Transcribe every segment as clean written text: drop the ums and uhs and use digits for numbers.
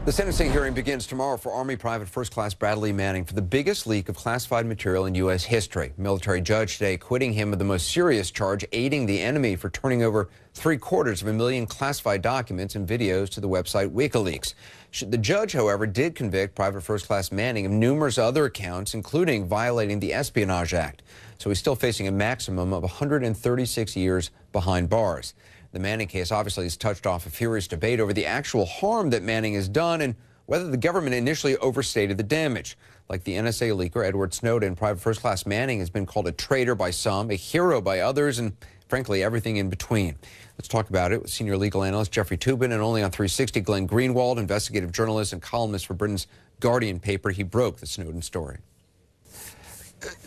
The sentencing hearing begins tomorrow for Army Private First Class Bradley Manning for the biggest leak of classified material in U.S. history. Military judge today acquitting him of the most serious charge, aiding the enemy, for turning over 750,000 classified documents and videos to the website WikiLeaks. The judge, however, did convict Private First Class Manning of numerous other counts, including violating the Espionage Act. So he's still facing a maximum of 136 years behind bars. The Manning case obviously has touched off a furious debate over the actual harm that Manning has done and whether the government initially overstated the damage. Like the NSA leaker Edward Snowden, Private First Class Manning has been called a traitor by some, a hero by others, and frankly, everything in between. Let's talk about it with senior legal analyst Jeffrey Toobin and only on 360, Glenn Greenwald, investigative journalist and columnist for Britain's Guardian paper. He broke the Snowden story.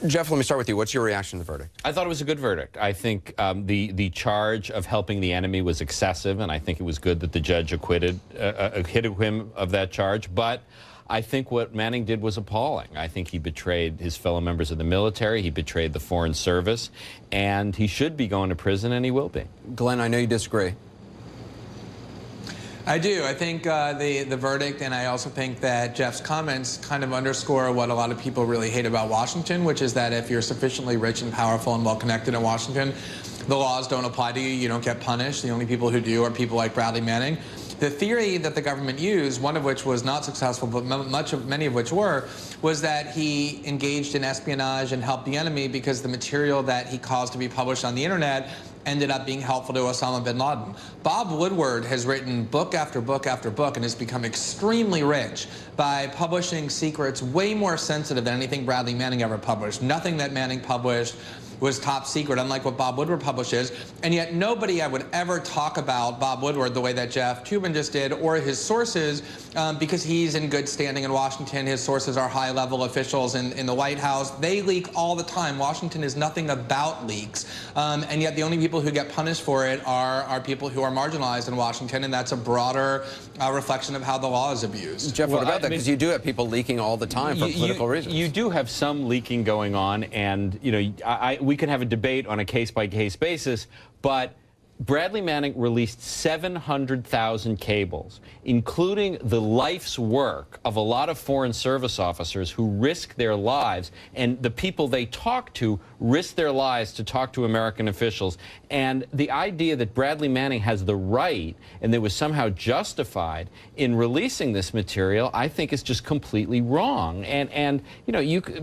Jeff, let me start with you. What's your reaction to the verdict? I thought it was a good verdict. I think the charge of helping the enemy was excessive, and I think it was good that the judge acquitted him of that charge. But I think what Manning did was appalling. I think he betrayed his fellow members of the military, he betrayed the Foreign Service, and he should be going to prison, and he will be. Glenn, I know you disagree. I do. I think the verdict, and I also think that Jeff's comments kind of underscore what a lot of people really hate about Washington, which is that if you're sufficiently rich and powerful and well-connected in Washington, the laws don't apply to you, you don't get punished. The only people who do are people like Bradley Manning. The theory that the government used, one of which was not successful, but many of which were, was that he engaged in espionage and helped the enemy because the material that he caused to be published on the internet ended up being helpful to Osama bin Laden. Bob Woodward has written book after book after book and has become extremely rich by publishing secrets way more sensitive than anything Bradley Manning ever published. Nothing that Manning published was top secret, unlike what Bob Woodward publishes. And yet nobody I would ever talk about Bob Woodward the way that Jeff Toobin just did, or his sources, because he's in good standing in Washington. His sources are high-level officials in the White House. They leak all the time. Washington is nothing about leaks. And yet the only people who get punished for it are people who are marginalized in Washington, and that's a broader reflection of how the law is abused. Jeff, what about that? Because you do have people leaking all the time for political reasons. You do have some leaking going on, and we can have a debate on a case-by-case basis, but Bradley Manning released 700,000 cables, including the life's work of a lot of Foreign Service officers who risk their lives, and the people they talk to risk their lives to talk to American officials. And the idea that Bradley Manning has the right and that was somehow justified in releasing this material, I think is just completely wrong. And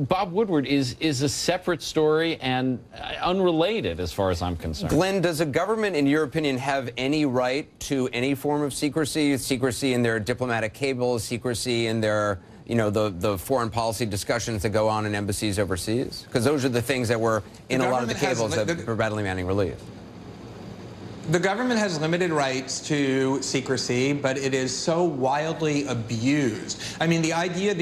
Bob Woodward is a separate story and unrelated as far as I'm concerned. Glenn, does a government, in your opinion, have any right to any form of secrecy? Secrecy in their diplomatic cables, secrecy in their, the foreign policy discussions that go on in embassies overseas? Because those are the things that were in a lot of the cables that Bradley Manning released. The government has limited rights to secrecy, but it is so wildly abused. I mean, the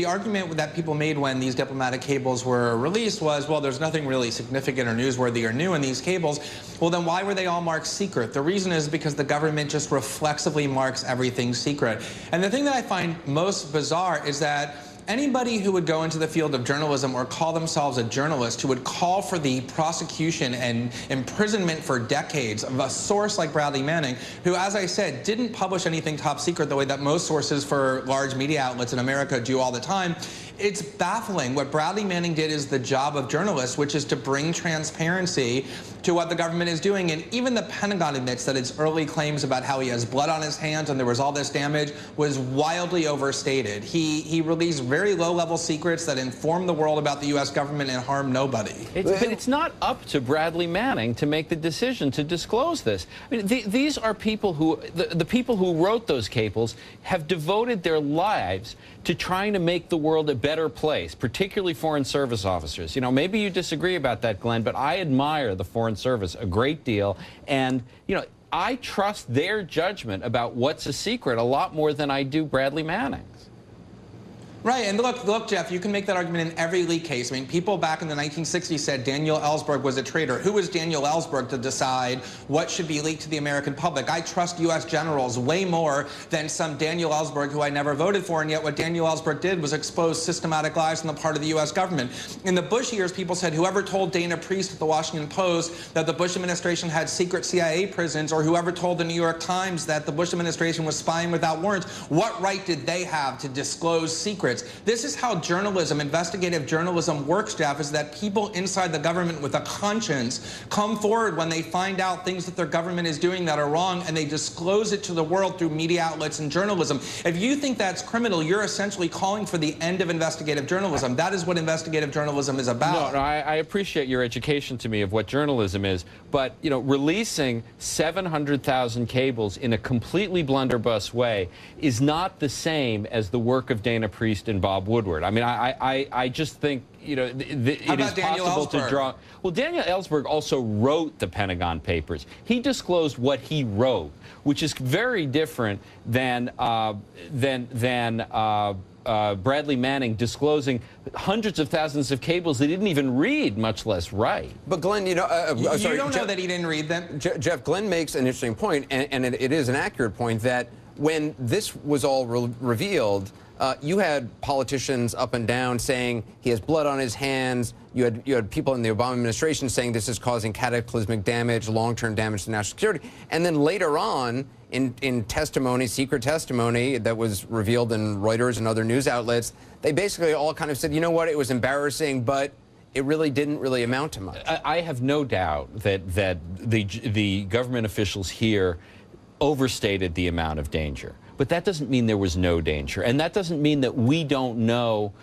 argument that people made when these diplomatic cables were released was, well, there's nothing really significant or newsworthy or new in these cables. Well, then why were they all marked secret? The reason is because the government just reflexively marks everything secret. And the thing that I find most bizarre is that anybody who would go into the field of journalism or call themselves a journalist who would call for the prosecution and imprisonment for decades of a source like Bradley Manning, who, as I said, didn't publish anything top secret the way that most sources for large media outlets in America do all the time, it's baffling. What Bradley Manning did is the job of journalists, which is to bring transparency to what the government is doing. And even the Pentagon admits that its early claims about how he has blood on his hands and there was all this damage was wildly overstated. He released very low-level secrets that inform the world about the U.S. government and harm nobody. But it's not up to Bradley Manning to make the decision to disclose this. I mean, these are people who, the people who wrote those cables have devoted their lives to trying to make the world a better place, particularly Foreign Service officers. Maybe you disagree about that, Glenn, but I admire the Foreign Service a great deal. And, I trust their judgment about what's a secret a lot more than I do Bradley Manning's. Right, and look, Jeff, you can make that argument in every leak case. I mean, people back in the 1960s said Daniel Ellsberg was a traitor. Who was Daniel Ellsberg to decide what should be leaked to the American public? I trust U.S. generals way more than some Daniel Ellsberg who I never voted for, and yet what Daniel Ellsberg did was expose systematic lies on the part of the U.S. government. In the Bush years, people said whoever told Dana Priest at the Washington Post that the Bush administration had secret CIA prisons, or whoever told the New York Times that the Bush administration was spying without warrants, what right did they have to disclose secrets? This is how journalism, investigative journalism works, Jeff, is that people inside the government with a conscience come forward when they find out things that their government is doing that are wrong, and they disclose it to the world through media outlets and journalism. If you think that's criminal, you're essentially calling for the end of investigative journalism. That is what investigative journalism is about. No, I appreciate your education to me of what journalism is, but, you know, releasing 700,000 cables in a completely blunderbuss way is not the same as the work of Dana Priest and Bob Woodward. I mean, I just think, you know, it is possible to draw. Well, Daniel Ellsberg also wrote the Pentagon Papers. He disclosed what he wrote, which is very different than Bradley Manning disclosing hundreds of thousands of cables they didn't even read, much less write. But Glenn, you know, you don't know that he didn't read them. Jeff, Glenn makes an interesting point, and it is an accurate point, that when this was all revealed, you had politicians up and down saying he has blood on his hands. You had people in the Obama administration saying this is causing cataclysmic damage, long-term damage to national security. And then later on, in testimony, secret testimony that was revealed in Reuters and other news outlets, they basically all kind of said, you know what, it was embarrassing, but it really didn't really amount to much. I have no doubt that the government officials here overstated the amount of danger. But that doesn't mean there was no danger. And that doesn't mean that we don't know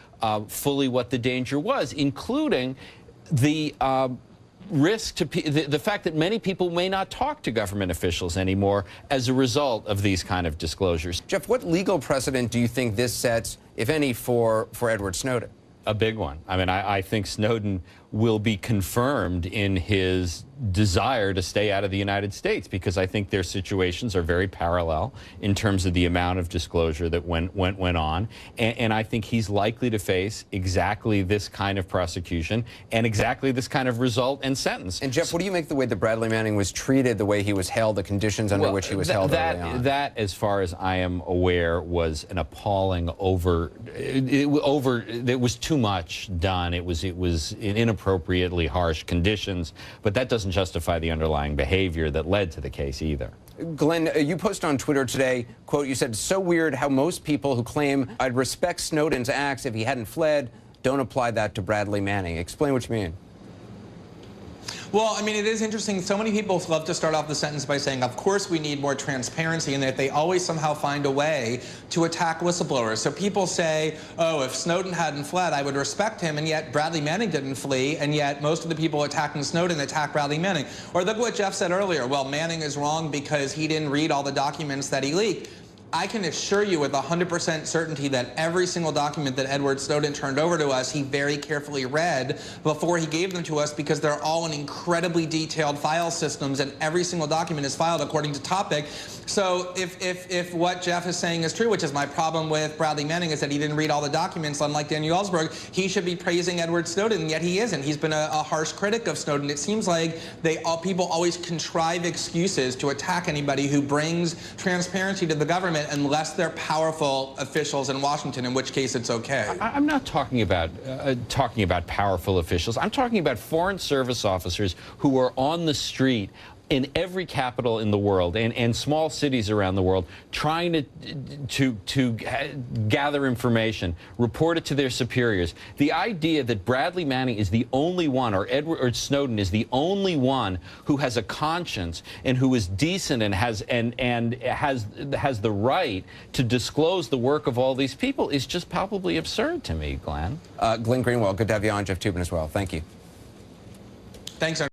fully what the danger was, including the risk to the fact that many people may not talk to government officials anymore as a result of these kind of disclosures. Jeff, what legal precedent do you think this sets, if any, for Edward Snowden? A big one. I mean, I think Snowden will be confirmed in his desire to stay out of the United States, because I think their situations are very parallel in terms of the amount of disclosure that went on. And I think he's likely to face exactly this kind of prosecution and exactly this kind of result and sentence. And Jeff, what do you make the way that Bradley Manning was treated, the way he was held, the conditions under which he was held early on? That, as far as I am aware, was an appalling it was too much done. It was in inappropriately harsh conditions, but that doesn't justify the underlying behavior that led to the case either. Glenn, you posted on Twitter today, quote, you said, "So weird how most people who claim I'd respect Snowden's acts if he hadn't fled don't apply that to Bradley Manning." Explain what you mean. Well, I mean, it is interesting. So many people love to start off the sentence by saying, of course we need more transparency, and that they always somehow find a way to attack whistleblowers. So people say, oh, if Snowden hadn't fled, I would respect him, and yet Bradley Manning didn't flee, and yet most of the people attacking Snowden attack Bradley Manning. Or look what Jeff said earlier. Well, Manning is wrong because he didn't read all the documents that he leaked. I can assure you with 100% certainty that every single document that Edward Snowden turned over to us, he very carefully read before he gave them to us, because they're all in incredibly detailed file systems, and every single document is filed according to topic. So if what Jeff is saying is true, which is my problem with Bradley Manning, is that he didn't read all the documents, unlike Daniel Ellsberg, he should be praising Edward Snowden, and yet he isn't. He's been a harsh critic of Snowden. It seems like people always contrive excuses to attack anybody who brings transparency to the government, unless they're powerful officials in Washington, in which case it's okay. I'm not talking about powerful officials. I'm talking about Foreign Service officers who are on the street in every capital in the world and small cities around the world, trying to gather information, report it to their superiors. The idea that Bradley Manning is the only one, or Edward Snowden is the only one who has a conscience and who is decent and has the right to disclose the work of all these people is just palpably absurd to me, Glenn. Glenn Greenwald, good to have you on. Jeff Toobin as well. Thank you. Thanks, sir.